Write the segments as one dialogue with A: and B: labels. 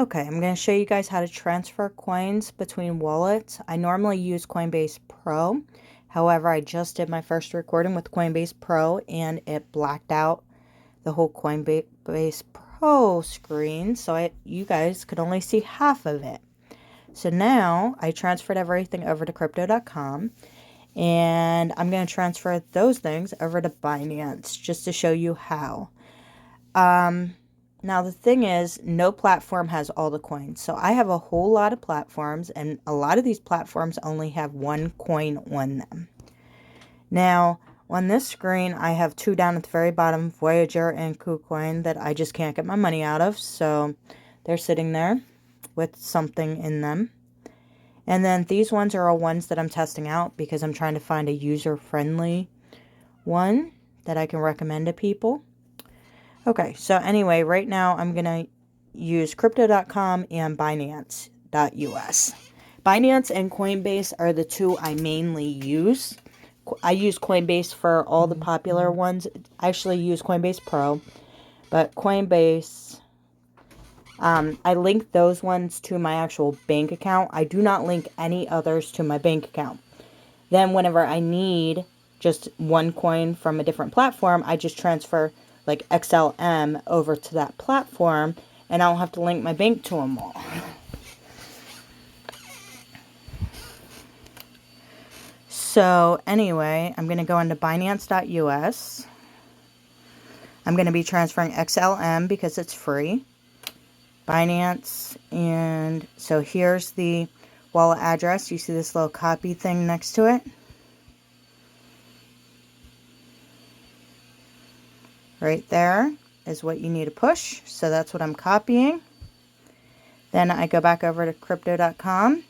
A: Okay, I'm going to show you guys how to transfer coins between wallets. I normally use Coinbase Pro. However, I just did my first recording with Coinbase Pro and it blacked out the whole Coinbase Pro screen. So you guys could only see half of it. So now I transferred everything over to crypto.com and I'm going to transfer those things over to Binance just to show you how. Now the thing is, no platform has all the coins. So I have a whole lot of platforms, and a lot of these platforms only have one coin on them. Now, on this screen, I have two down at the very bottom, Voyager and KuCoin, that I just can't get my money out of. So they're sitting there with something in them. And then these ones are all ones that I'm testing out because I'm trying to find a user-friendly one that I can recommend to people. Okay, so anyway, right now I'm going to use crypto.com and Binance.us. Binance and Coinbase are the two I mainly use. I use Coinbase for all the popular ones. I actually use Coinbase Pro, but Coinbase, I link those ones to my actual bank account. I do not link any others to my bank account. Then whenever I need just one coin from a different platform, I just transfer like XLM over to that platform and I don't have to link my bank to them all. So anyway, I'm going to go into Binance.us. I'm going to be transferring XLM because it's free. Binance, and so here's the wallet address. You see this little copy thing next to it? Right there is what you need to push. So that's what I'm copying. Then I go back over to crypto.com.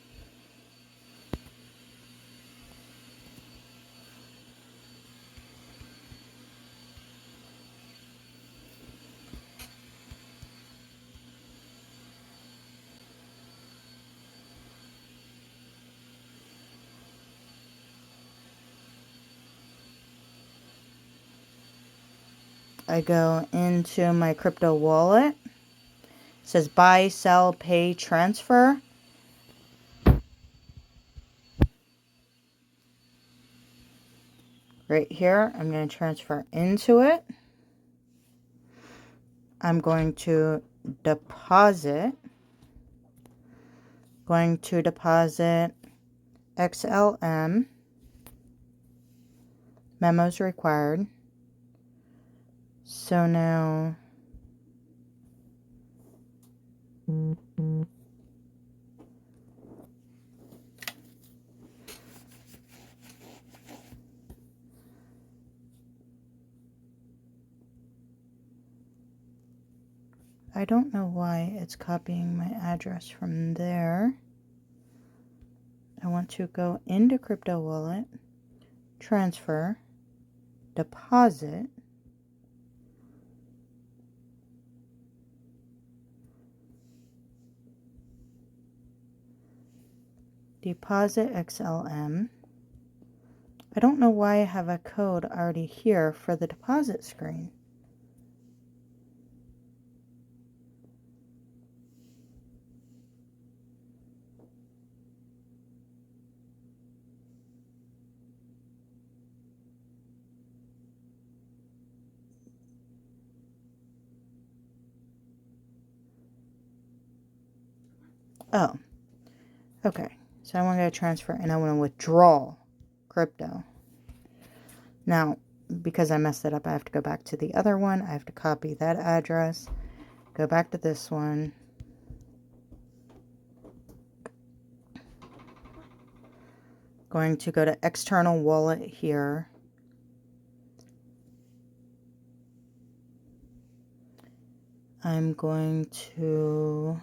A: I go into my crypto wallet. It says buy, sell, pay, transfer. Right here, I'm going to transfer into it. I'm going to deposit. Going to deposit XLM. Memos required. So now I don't know why it's copying my address from there. I want to go into crypto wallet, transfer, deposit, deposit XLM. I don't know why I have a code already here for the deposit screen. Oh, okay. So I want to go transfer and I want to withdraw crypto. Now, because I messed it up, I have to go back to the other one. I have to copy that address, go back to this one. Going to go to external wallet here. I'm going to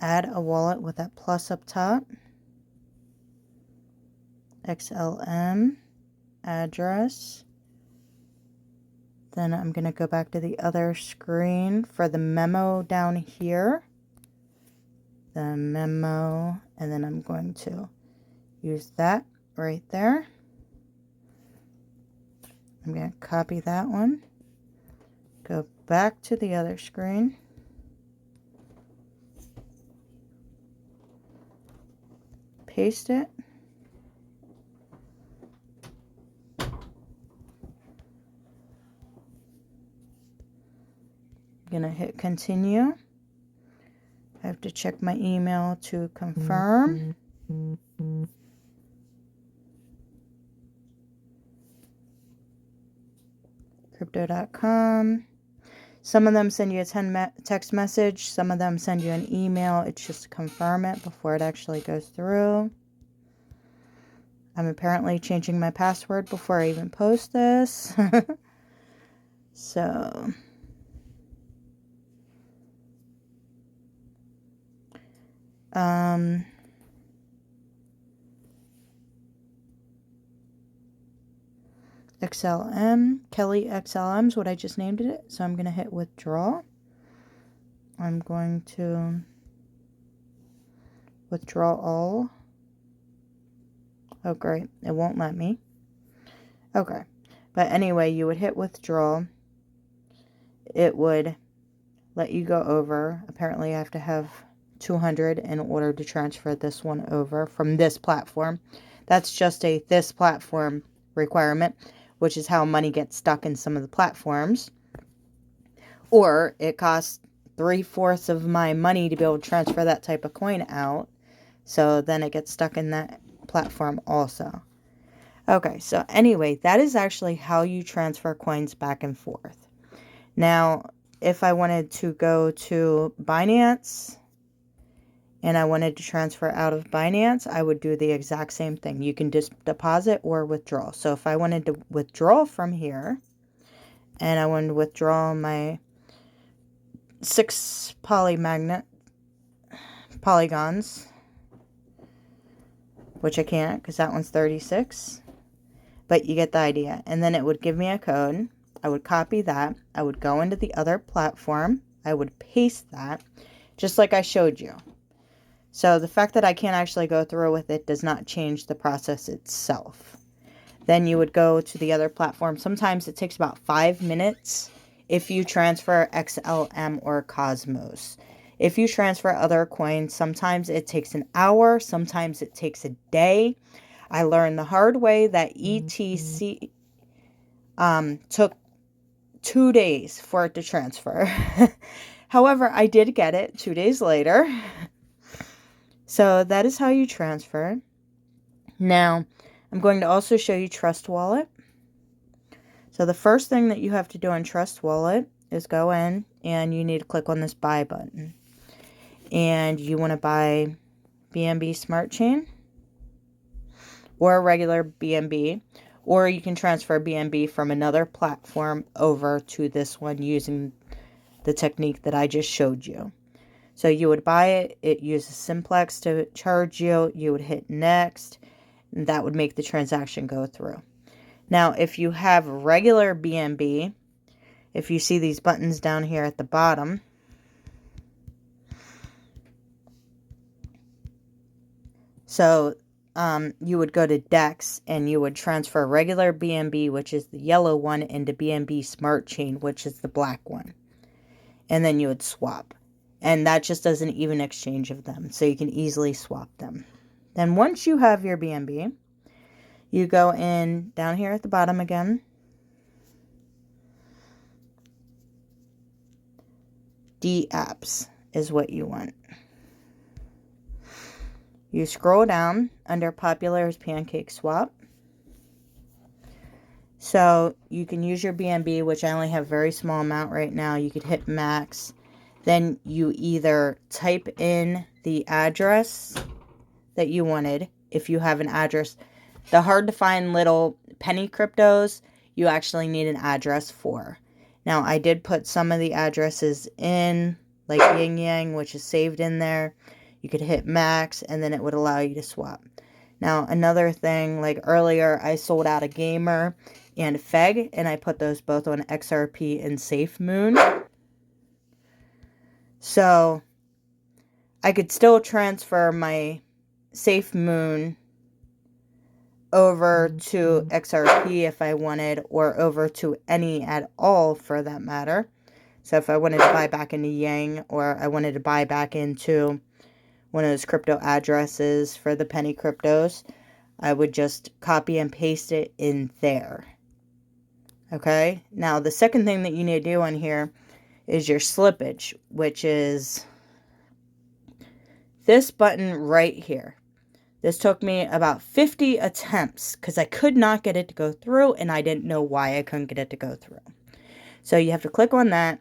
A: add a wallet with that plus up top. XLM address. Then I'm going to go back to the other screen for the memo down here. The memo, and then I'm going to use that right there. I'm going to copy that one, Go back to the other screen. Paste it. I'm gonna hit continue. I have to check my email to confirm. Crypto.com. Some of them send you a text message. Some of them send you an email. It's just to confirm it before it actually goes through. I'm apparently changing my password before I even post this. So, XLM, Kelly XLM is what I just named it. So I'm going to hit withdraw. I'm going to withdraw all. Oh, great. It won't let me. Okay. But anyway, you would hit withdraw. It would let you go over. Apparently, I have to have 200 in order to transfer this one over from this platform. That's just a this platform requirement, which is how money gets stuck in some of the platforms. Or it costs 3/4 of my money to be able to transfer that type of coin out. So then it gets stuck in that platform also. Okay, so anyway, that is actually how you transfer coins back and forth. Now, if I wanted to go to Binance and I wanted to transfer out of Binance, I would do the exact same thing. You can just deposit or withdraw. So if I wanted to withdraw from here and I wanted to withdraw my 6 polygons, which I can't because that one's 36, but you get the idea. And then it would give me a code. I would copy that. I would go into the other platform. I would paste that just like I showed you. So the fact that I can't actually go through with it does not change the process itself. Then you would go to the other platform. Sometimes it takes about 5 minutes if you transfer XLM or Cosmos. If you transfer other coins, sometimes it takes an hour, sometimes it takes a day. I learned the hard way that ETC took 2 days for it to transfer. However, I did get it 2 days later. So that is how you transfer. Now, I'm going to also show you Trust Wallet. So the first thing that you have to do in Trust Wallet is go in and you need to click on this buy button. And you want to buy BNB Smart Chain or a regular BNB, or you can transfer BNB from another platform over to this one using the technique that I just showed you. So you would buy it, it uses Simplex to charge you, you would hit next, and that would make the transaction go through. Now, if you have regular BNB, if you see these buttons down here at the bottom, so you would go to DEX and you would transfer regular BNB, which is the yellow one, into BNB Smart Chain, which is the black one. And then you would swap. And that just does an even exchange of them, so you can easily swap them. Then once you have your BNB, you go in down here at the bottom again. D-apps is what you want. You scroll down under popular is Pancake Swap. So you can use your BNB, which I only have a very small amount right now. You could hit max. Then you either type in the address that you wanted. If you have an address, the hard to find little penny cryptos, you actually need an address for. Now, I did put some of the addresses in, like Yin Yang, which is saved in there. You could hit max, and then it would allow you to swap. Now, another thing, like earlier, I sold out a Gamer and Feg, and I put those both on XRP and SafeMoon. So, I could still transfer my SafeMoon over to XRP if I wanted, or over to any at all for that matter. So if I wanted to buy back into Yang, or I wanted to buy back into one of those crypto addresses for the penny cryptos, I would just copy and paste it in there. Okay, now the second thing that you need to do on here is your slippage, which is this button right here. This took me about 50 attempts because I could not get it to go through, and I didn't know why I couldn't get it to go through. So you have to click on that,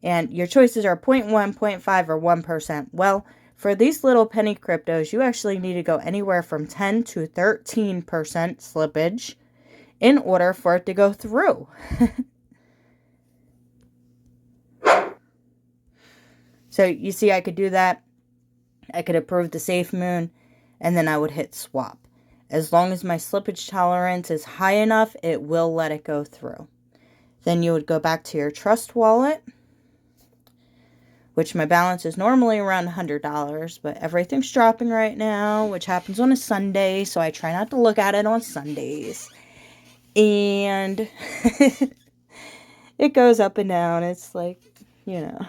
A: and your choices are 0.1, 0.5, or 1%. Well, for these little penny cryptos, you actually need to go anywhere from 10 to 13% slippage in order for it to go through. So you see, I could do that. I could approve the Safe Moon, and then I would hit swap. As long as my slippage tolerance is high enough, it will let it go through. Then you would go back to your Trust wallet, which my balance is normally around $100, but everything's dropping right now, which happens on a Sunday, so I try not to look at it on Sundays. And it goes up and down. It's like, you know,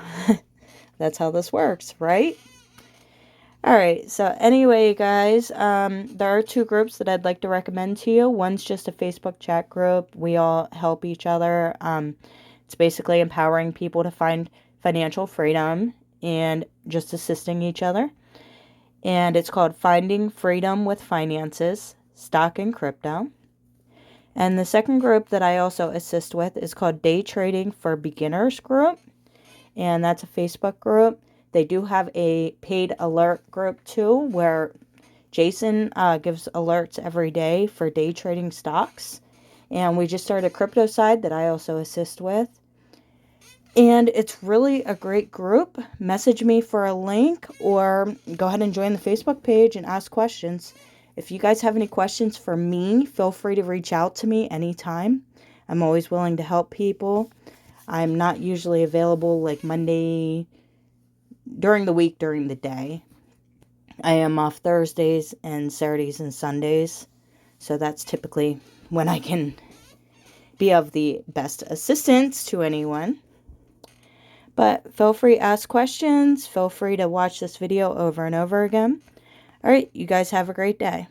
A: that's how this works, right? Alright, so anyway, guys, there are 2 groups that I'd like to recommend to you. One's just a Facebook chat group. We all help each other. It's basically empowering people to find financial freedom and just assisting each other. And it's called Finding Freedom with Finances, Stock and Crypto. And the second group that I also assist with is called Day Trading for Beginners group. And that's a Facebook group. They do have a paid alert group too, where Jason gives alerts every day for day trading stocks. And we just started a crypto side that I also assist with. And it's really a great group. Message me for a link, or go ahead and join the Facebook page and ask questions. If you guys have any questions for me, feel free to reach out to me anytime. I'm always willing to help people. I'm not usually available like Monday during the week, during the day. I am off Thursdays and Saturdays and Sundays. So that's typically when I can be of the best assistance to anyone. But feel free to ask questions. Feel free to watch this video over and over again. Alright, you guys have a great day.